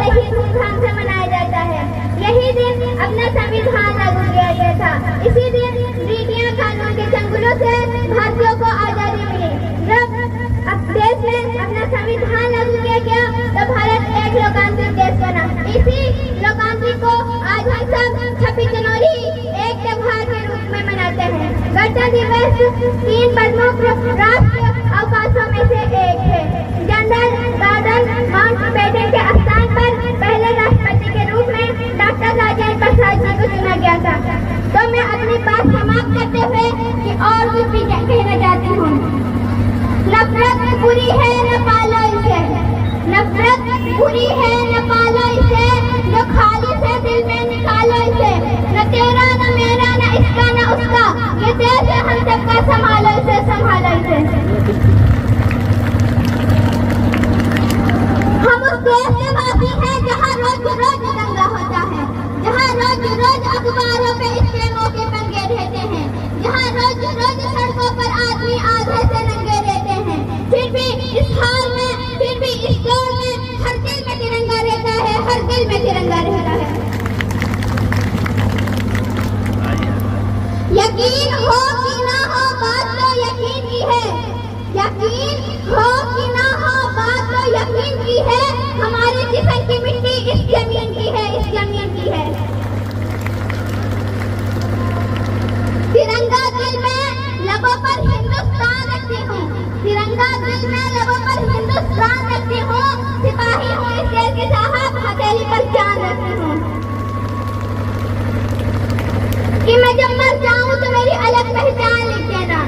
बड़े ही धूमधाम से मनाया जाता है। यही दिन अपना संविधान लागू किया गया था। इसी दिन ब्रिटिश कानून के चंगुलों से भारतीयों को आजादी मिली। जब अब देश में अपना संविधान लागू किया गया तो भारत एक लोकतांत्रिक देश बना। इसी लोकतांत्रिक को आज हम सब 26 जनवरी एक त्योहार के रूप में मनाते हैं। गणतंत्र दिवस 3 प्रमुख राष्ट्रीय अवकाशों में से एक है। जनरल गार्डन माउंटबेटन के स्थान पर पहले राष्ट्रपति के रूप में डॉक्टर राजेंद्र प्रसाद जी को चुना गया था। तो मैं अपनी बात समाप्त करते हुए कि और कुछ भी कहना चाहती हूँ। नफरत बुरी है, न पालो इसे। नफरत बुरी है, न पालो इसे। जो खाली से दिल में निकालो इसे। न तेरा, न मेरा, न इसका, न उसका। ये देश है हम सबका, संभालो इसे, संभालो इसे। हम उस देश के वासी हैं जहाँ रोज रोज दंगा होता है, जहाँ रोज रोज अखबारों पे इसके मौके पंगे रहते हैं, जहाँ रोज रोज सड़कों पर आदमी आधे से नंगे रहते हैं। फिर भी इस हाल में, फिर भी इस दौर में हर दिल में तिरंगा रहता है, हर दिल में तिरंगा रहता है। यकीन हो कि ना हो बात तो यकीन की है। यकीन हो कि ना हो बात तो यकीन की है। हमारे जिस्म की मिट्टी इस जमीन की है, इस जमीन की है। तिरंगा दिल में लबों पर हिंदुस्तान रखती हूँ। तिरंगा दिल में लबों पर हिंदुस्तान रखती हूँ। सिपाही हूँ इस देश की साहब, हथेली पर जान रखती हूँ। कि मैं जब मर जाऊँ तो मेरी अलग पहचान लिख देना।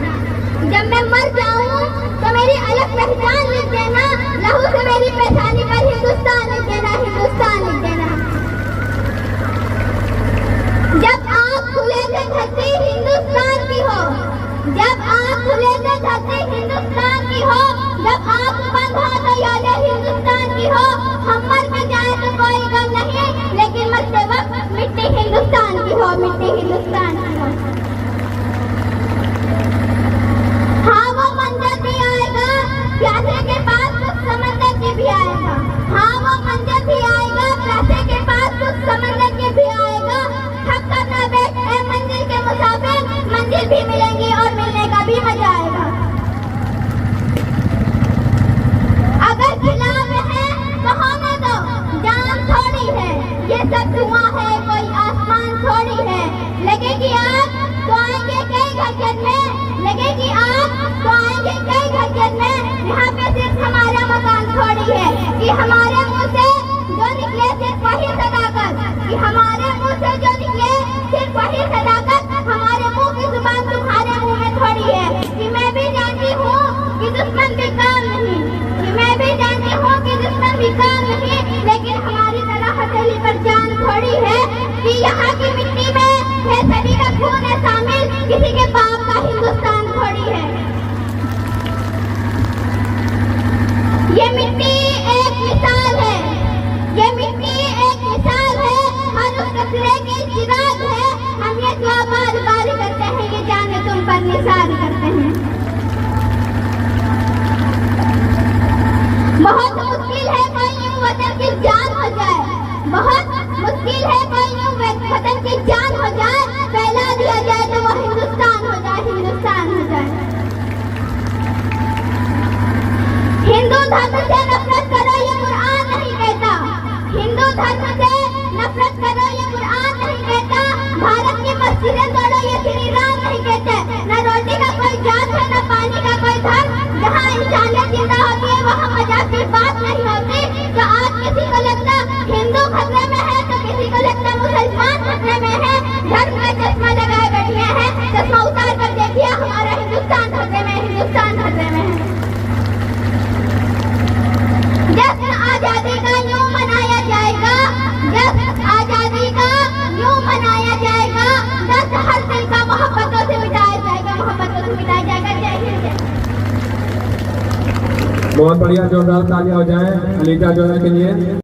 जब मैं मर जाऊँ तो मेरी अलग पहचान लिख देना। लहू से मेरी पहचानी पर हिंदुस्तान लिख देना, हिंदुस्तान लिख देना। जब आँख खुले तो धरती हिंदुस्तान की हो। जब आँख खुले तो धरती हिंदुस्तान की हो। जब आँख बंद हो तो याद हिंदुस्तान की हो। हम मर के जाए तो कोई गम नहीं, लेकिन मरते वक्त मिट्टी हिंदुस्तान की हो, मिट्टी हिंदुस्तान की हो। हाँ वो मंजर भी आएगा, प्यासे के पास कुछ समंदर के भी आएगा। हाँ वो मंजर भी आएगा, प्यासे के पास कुछ समंदर के भी आएगा। थक कर ना बैठ ए मंजिल के मुसाफिर, मंजिल भी मिलेंगी और मिलने का भी मजा आएगा। अगर खिलाफ है तो होने दो, जान थोड़ी है। ये सब धुआं है, कोई आसमान थोड़ी है। लगेगी आग तो आएंगे कई घरजन में, लगेगी आग तो आएंगे कई घरजन में। यहाँ पे सिर्फ हमारा मकान थोड़ी है कि हमारे मुंह से जो निकले सिर्फ वही सदाकत, कि हमारे मुंह से जो निकले सिर्फ वही सदाकत। हमारे मुंह की जुबान तुम्हारे मुंह में थोड़ी है। कि मैं भी जानती हूँ कि दुश्मन भी काम नहीं, कि मैं भी जानती हूँ कि दुश्मन भी काम नहीं, लेकिन हमारी तरह हथेली पर जान थोड़ी है। कि यहाँ की मिट्टी में है सभी का खून है शामिल, किसी के बाप का हिंदुस्तान थोड़ी है। ये मिट्टी एक मिसाल है, ये मिट्टी एक मिसाल है, हर उस कचरे की चिराग है। हम ये दुआ बार बार करते हैं, ये जाने तुम पर निसार करते हैं। बहुत मुश्किल है कोई यूं वतन की जान हो जाए, बहुत मुश्किल है कोई यूं वतन की जान हो जाए। फैला दिया जाए तो वो हिंदुस्तान हो जाए, हिंदुस्तान हो जाए। हिंदू धर्म से नफरत करो ये कुरान नहीं कहता। हिंदू धर्म से नफरत करो ये कुरान नहीं कहता। भारत की मस्जिदें तोड़ो ये श्री राम नहीं कहते। न रोटी का कोई जात है, न पानी का कोई धर्म। जहाँ इंसानियत जिंदा होती है वहाँ मजाक की बात नहीं होती। तो आज किसी को लगता हिंदू खतरे में है तो किसी को लगता मुसलमान खतरे में है। धर्म का चश्मा लगाए बैठे हैं, चश्मा उतार कर देखिए हमारा हिंदुस्तान खतरे में, हिंदुस्तान खतरे में है। जश्न आजादी का यूं मनाया जाएगा, जश्न आजादी का यूं मनाया जाएगा। जश्न हर दिल का मोहब्बतों से मिटाया जाएगा, मोहब्बतों से मिटाया जाएगा। जय हिंद। बहुत बढ़िया, जोरदार तालियां हो जाए अलीजा जोया के लिए।